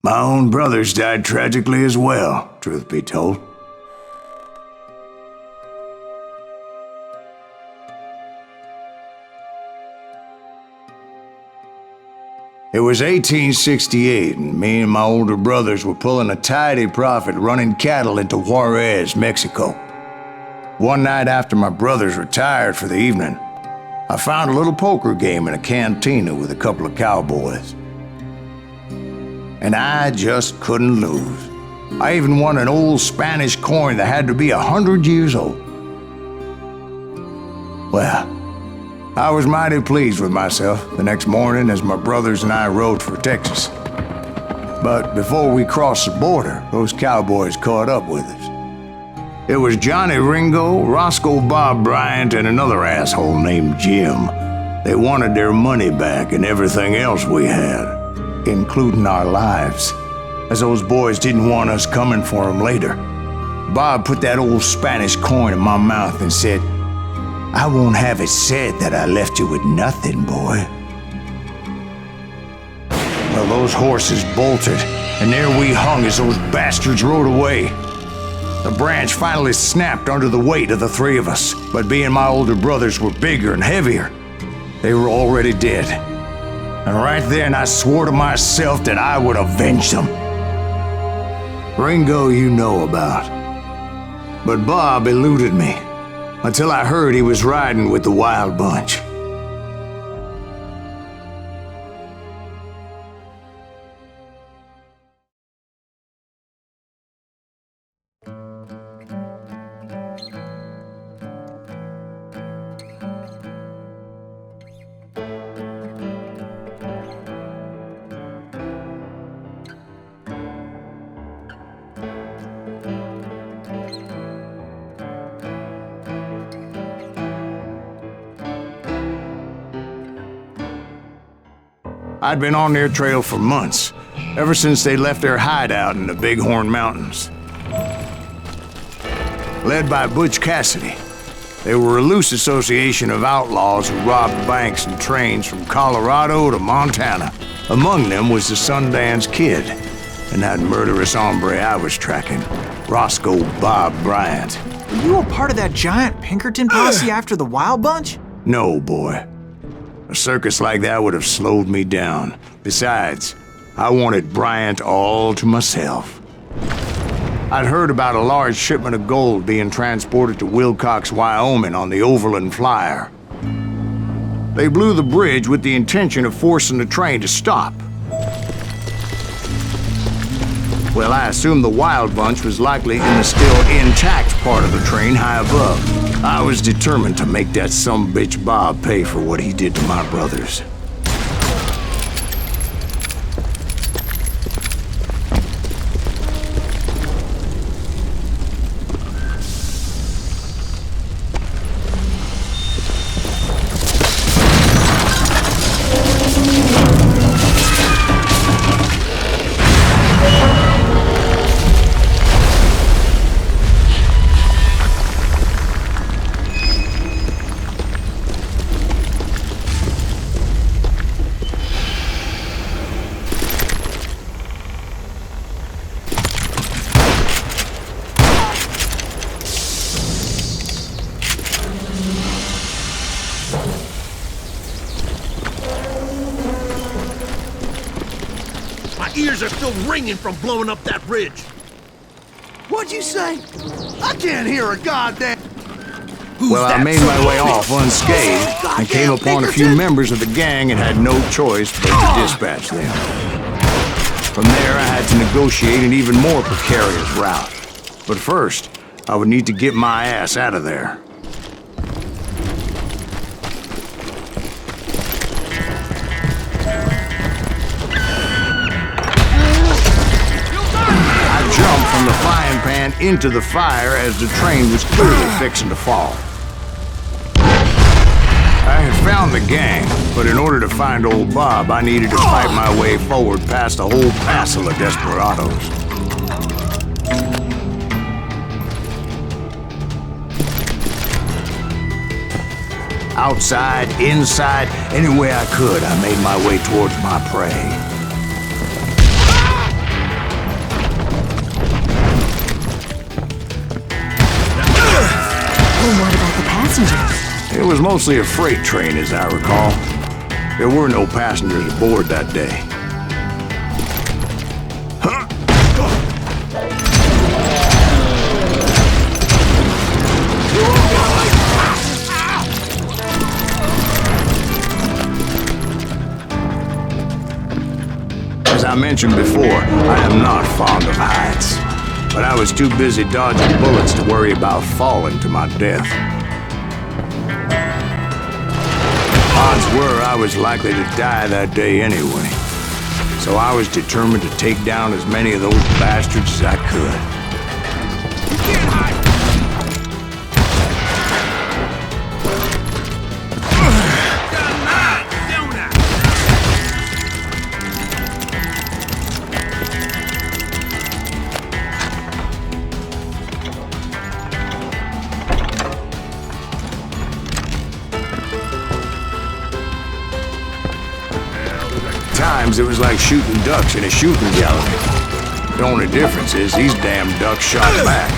My own brothers died tragically as well, truth be told. It was 1868, and me and my older brothers were pulling a tidy profit running cattle into Juarez, Mexico. One night after my brothers retired for the evening, I found a little poker game in a cantina with a couple of cowboys. And I just couldn't lose. I even won an old Spanish coin that had to be 100 years old. Well, I was mighty pleased with myself the next morning as my brothers and I rode for Texas. But before we crossed the border, those cowboys caught up with us. It was Johnny Ringo, Roscoe Bob Bryant, and another asshole named Jim. They wanted their money back and everything else we had, including our lives, as those boys didn't want us coming for them later. Bob put that old Spanish coin in my mouth and said, "I won't have it said that I left you with nothing, boy." Well, those horses bolted, and there we hung as those bastards rode away. The branch finally snapped under the weight of the three of us, but being my older brothers were bigger and heavier, they were already dead. And right then I swore to myself that I would avenge them. Ringo you know about, but Bob eluded me until I heard he was riding with the Wild Bunch. I'd been on their trail for months, ever since they left their hideout in the Bighorn Mountains. Led by Butch Cassidy, they were a loose association of outlaws who robbed banks and trains from Colorado to Montana. Among them was the Sundance Kid, and that murderous hombre I was tracking, Roscoe Bob Bryant. Were you a part of that giant Pinkerton posse after the Wild Bunch? No, boy. A circus like that would have slowed me down. Besides, I wanted Bryant all to myself. I'd heard about a large shipment of gold being transported to Wilcox, Wyoming on the Overland Flyer. They blew the bridge with the intention of forcing the train to stop. Well, I assumed the Wild Bunch was likely in the still intact part of the train high above. I was determined to make that sumbitch Bob pay for what he did to my brothers. Ears are still ringing from blowing up that ridge. What'd you say? I can't hear a goddamn... Well, I made my way off unscathed and came upon a few members of the gang and had no choice but to dispatch them. From there, I had to negotiate an even more precarious route. But first, I would need to get my ass out of there. Jumped from the frying pan into the fire as the train was clearly fixing to fall. I had found the gang, but in order to find old Bob, I needed to fight my way forward past a whole passel of desperados. Outside, inside, any way I could, I made my way towards my prey. passengers? It was mostly a freight train, as I recall. There were no passengers aboard that day. As I mentioned before, I am not fond of heights, but I was too busy dodging bullets to worry about falling to my death. Odds were I was likely to die that day anyway, so I was determined to take down as many of those bastards as I could. You can't hide! Times it was like shooting ducks in a shooting gallery. The only difference is these damn ducks shot back.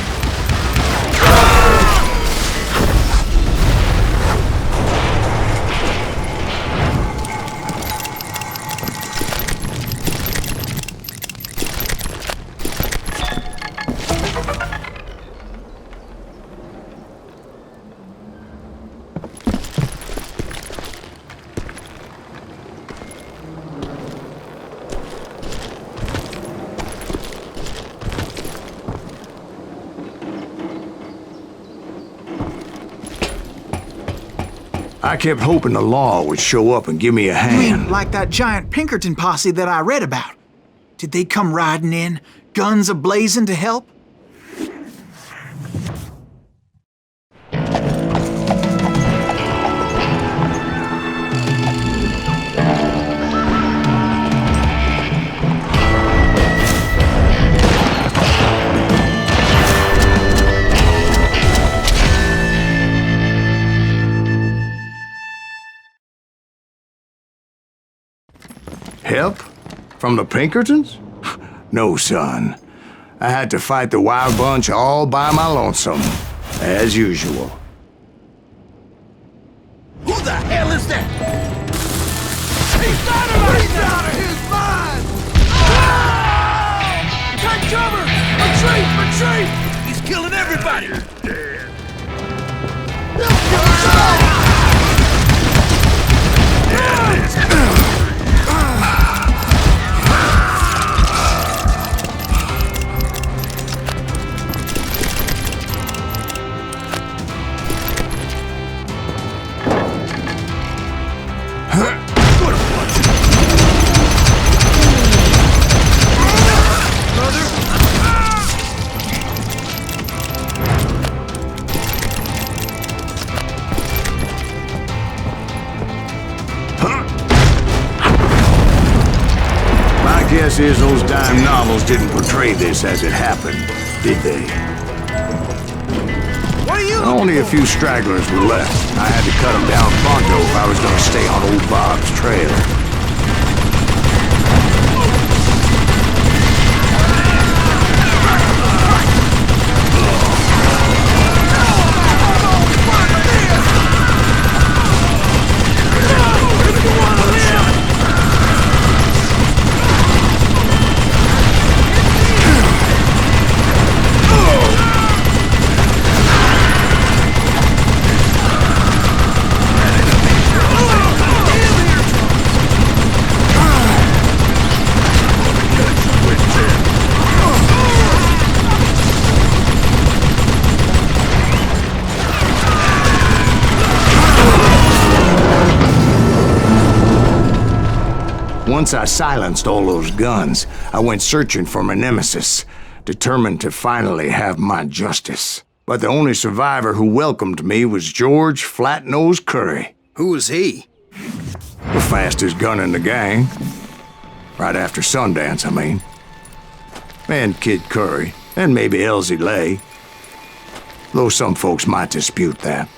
I kept hoping the law would show up and give me a You hand. mean like that giant Pinkerton posse that I read about? Did they come riding in, guns a-blazing to help? Help? From the Pinkertons? No, son. I had to fight the wild bunch all by my lonesome, as usual. Who the hell is that? He's out of his mind! Ah! Take cover! Retreat! Retreat! He's killing everybody! Guess is those dime novels didn't portray this as it happened, did they? What are you? Only a few stragglers were left. I had to cut them down pronto if I was going to stay on old Bob's trail. Once I silenced all those guns, I went searching for my nemesis, determined to finally have my justice. But the only survivor who welcomed me was George Flat-Nosed Curry. Who was he? The fastest gun in the gang. Right after Sundance, I mean. And Kid Curry, and maybe Elsie Lay. Though some folks might dispute that.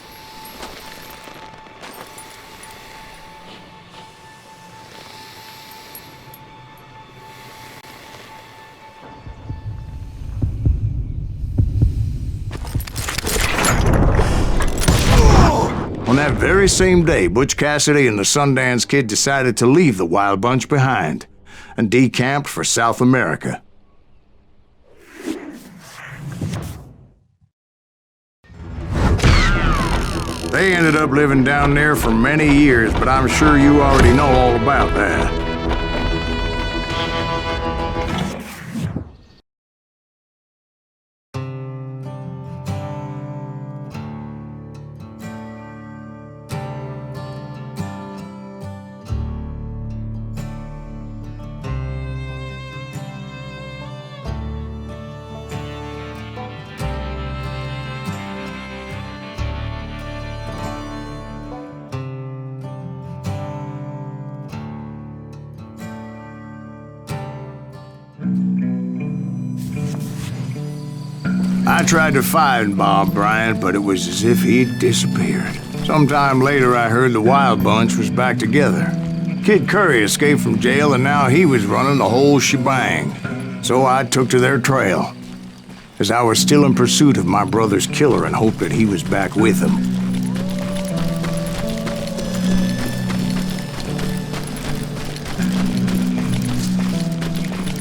that very same day, Butch Cassidy and the Sundance Kid decided to leave the Wild Bunch behind and decamped for South America. They ended up living down there for many years, but I'm sure you already know all about that. I tried to find Bob Bryant, but it was as if he'd disappeared. Sometime later, I heard the Wild Bunch was back together. Kid Curry escaped from jail, and now he was running the whole shebang. So I took to their trail, as I was still in pursuit of my brother's killer and hoped that he was back with him.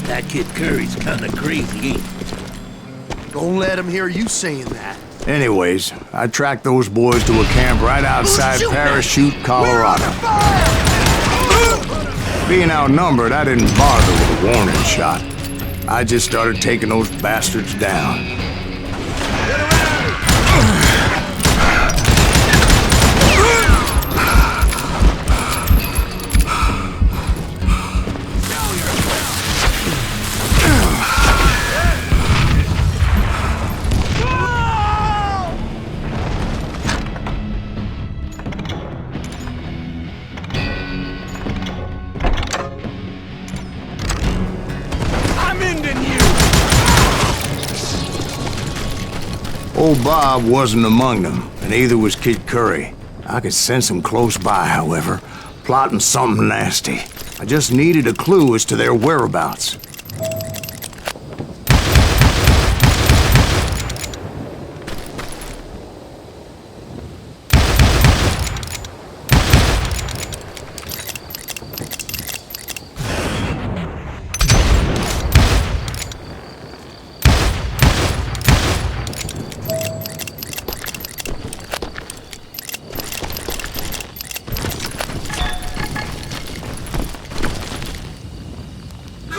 That Kid Curry's kinda crazy, ain't he? Don't let him hear you saying that. Anyways, I tracked those boys to a camp right outside Parachute, Colorado. Being outnumbered, I didn't bother with a warning shot. I just started taking those bastards down. Old Bob wasn't among them, and neither was Kid Curry. I could sense him close by, however, plotting something nasty. I just needed a clue as to their whereabouts.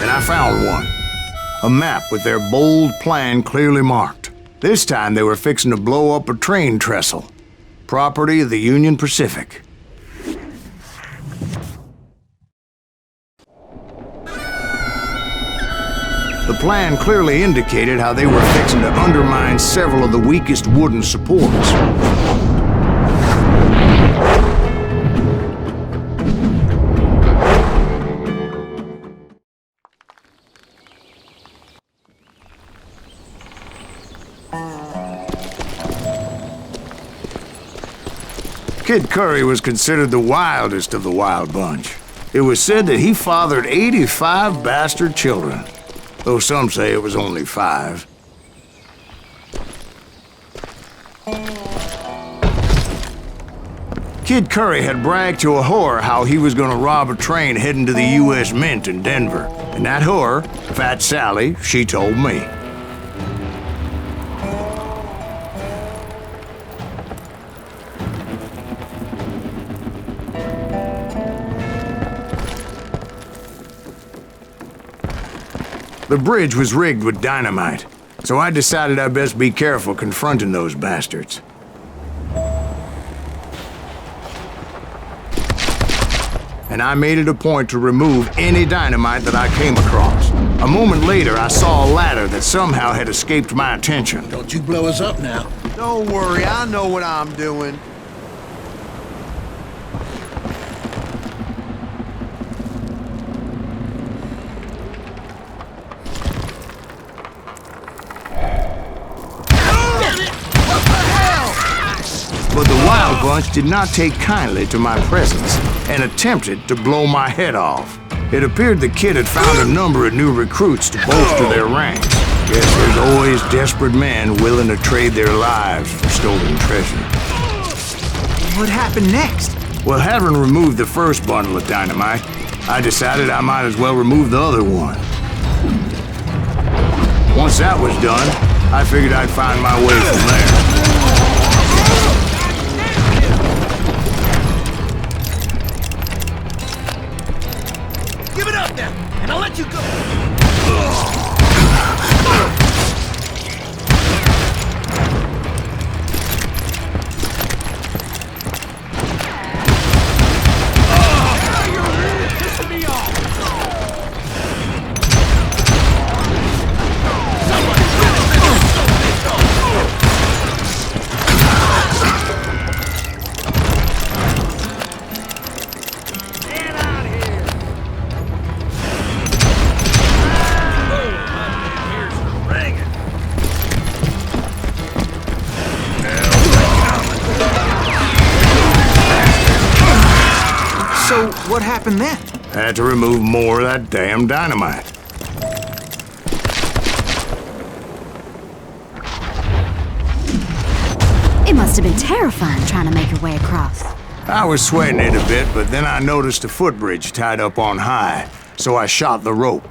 I found one. A map with their bold plan clearly marked. This time they were fixing to blow up a train trestle. Property of the Union Pacific. The plan clearly indicated how they were fixing to undermine several of the weakest wooden supports. Kid Curry was considered the wildest of the Wild Bunch. It was said that he fathered 85 bastard children, though some say it was only 5. Kid Curry had bragged to a whore how he was gonna rob a train heading to the U.S. Mint in Denver. And that whore, Fat Sally, she told me. The bridge was rigged with dynamite, so I decided I'd best be careful confronting those bastards. And I made it a point to remove any dynamite that I came across. A moment later, I saw a ladder that somehow had escaped my attention. Don't you blow us up now. Don't worry, I know what I'm doing. But the Wild Bunch did not take kindly to my presence and attempted to blow my head off. It appeared the kid had found a number of new recruits to bolster their ranks. Guess there's always desperate men willing to trade their lives for stolen treasure. What happened next? Well, having removed the first bundle of dynamite, I decided I might as well remove the other one. Once that was done, I figured I'd find my way from there. Give it up now, and I'll let you go. So, what happened then? I had to remove more of that damn dynamite. It must have been terrifying trying to make your way across. I was sweating it a bit, but then I noticed a footbridge tied up on high, so I shot the rope.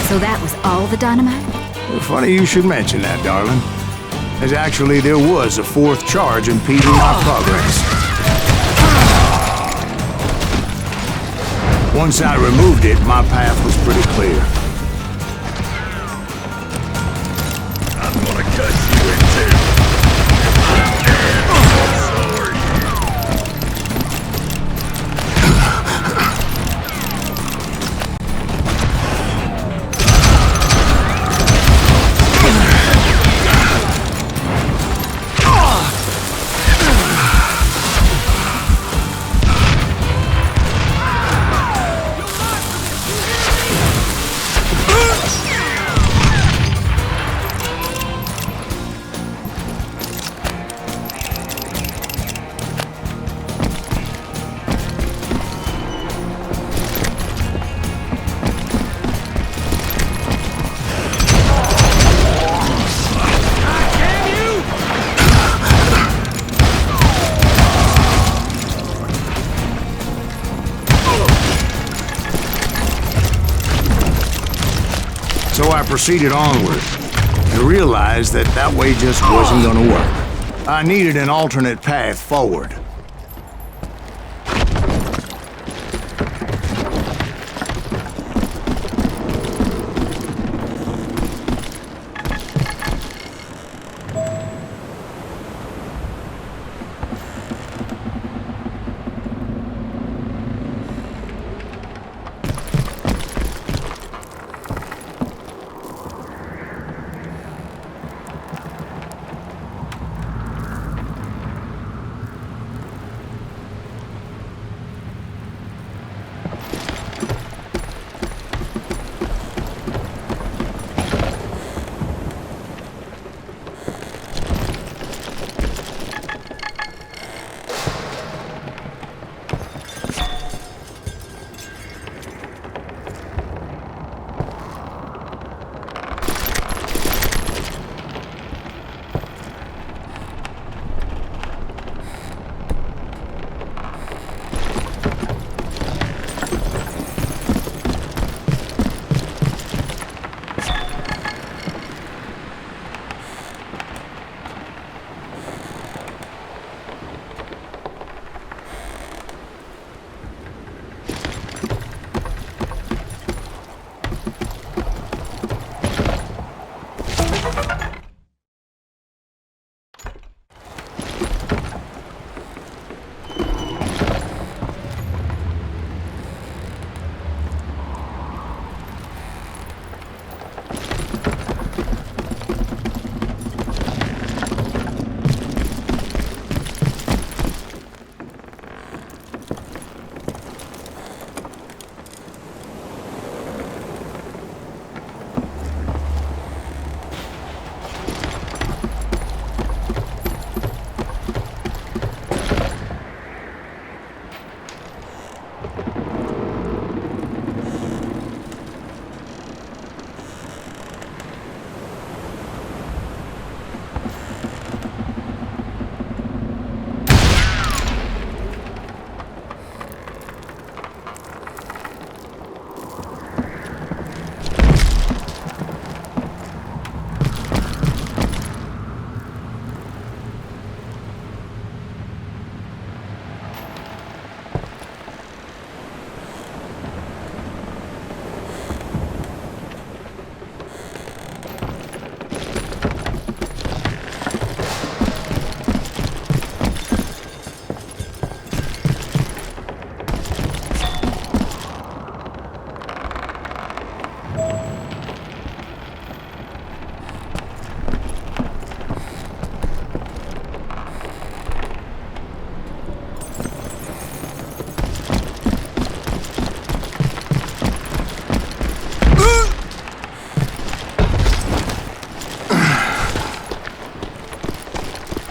So that was all the dynamite? Funny you should mention that, darling. As actually, there was a fourth charge impeding my progress. Once I removed it, my path was pretty clear. I'm gonna cut you in two. So I proceeded onward and realized that that way just wasn't gonna work. I needed an alternate path forward.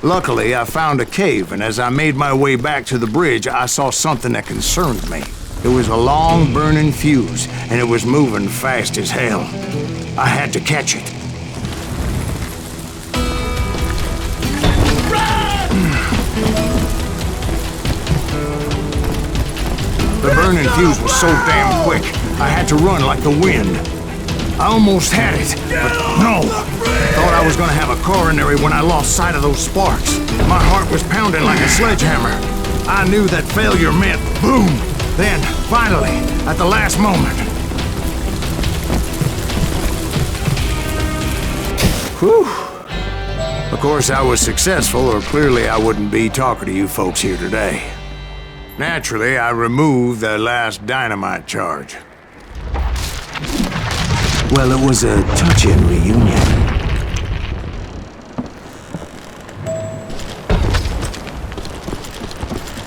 Luckily, I found a cave, and as I made my way back to the bridge, I saw something that concerned me. It was a long burning fuse, and it was moving fast as hell. I had to catch it. The burning fuse was so damn quick, I had to run like the wind. I almost had it, but no. Thought I was gonna have a coronary when I lost sight of those sparks. My heart was pounding like a sledgehammer. I knew that failure meant boom. Then, finally, at the last moment. Whew. Of course, I was successful, or clearly I wouldn't be talking to you folks here today. Naturally, I removed the last dynamite charge. Well, it was a touching reunion.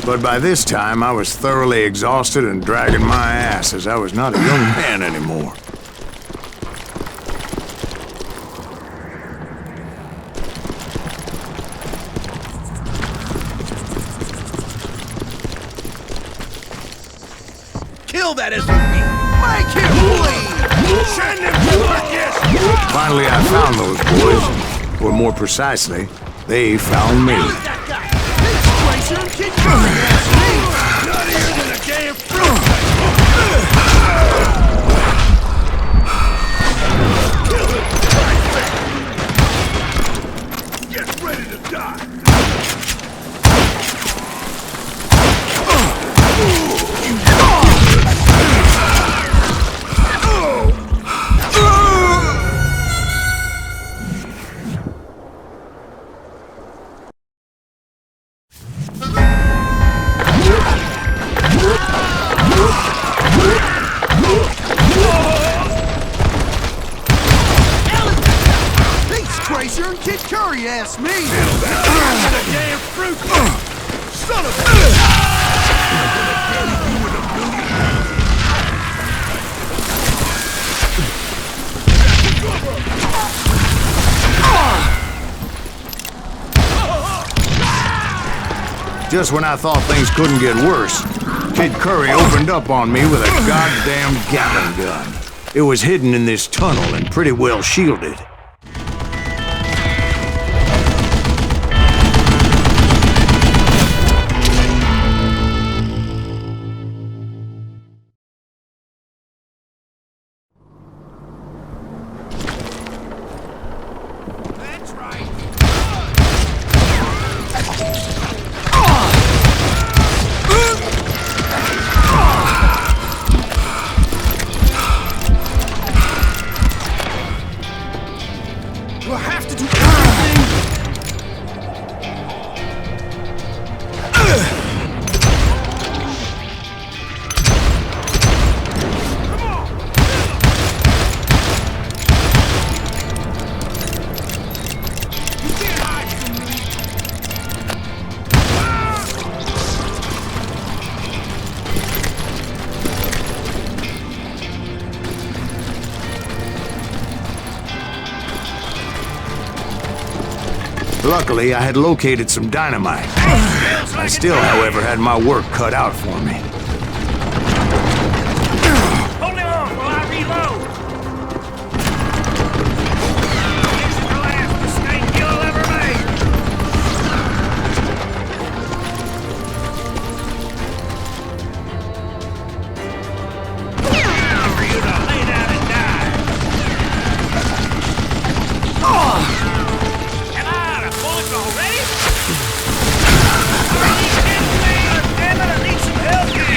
But by this time, I was thoroughly exhausted and dragging my ass as I was not a young man anymore. Kill that SUV! Make him bleed! Send him to Marcus! Finally, I found those boys. Or more precisely, they found me. That guy! Racer and Kid Curry! Nuttier than a damn fruit! Get ready to die! Racer and Kid Curry asked me! The damn fruit! Son of Just when I thought things couldn't get worse, Kid Curry opened up on me with a goddamn Gatling gun. It was hidden in this tunnel and pretty well shielded. That's right! We'll have to do everything! Luckily, I had located some dynamite. I still, however, had my work cut out for me. Hold him on while I reload! This is the last mistake you'll ever make! Time for you to lay down and die! Am I out of bullets already? Damn it, I need some help here!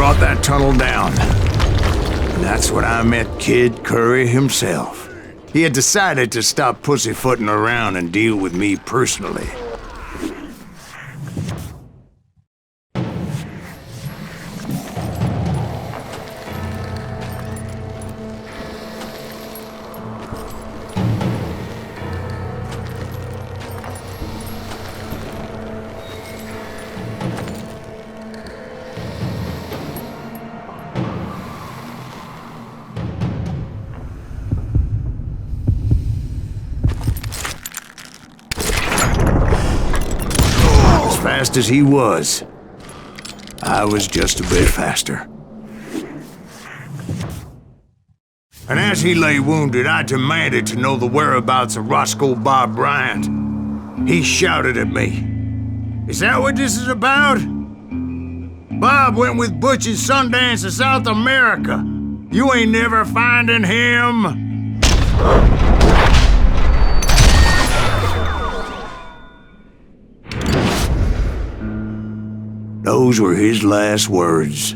brought that tunnel down. And that's when I met Kid Curry himself. He had decided to stop pussyfooting around and deal with me personally. Fast as he was, I was just a bit faster. And as he lay wounded, I demanded to know the whereabouts of Roscoe Bob Bryant. He shouted at me, "Is that what this is about? Bob went with Butch and Sundance to South America. You ain't never finding him." Those were his last words.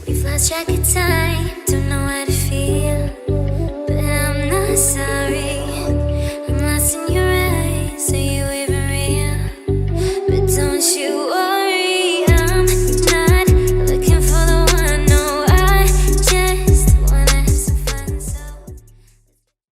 We've lost track of time, don't know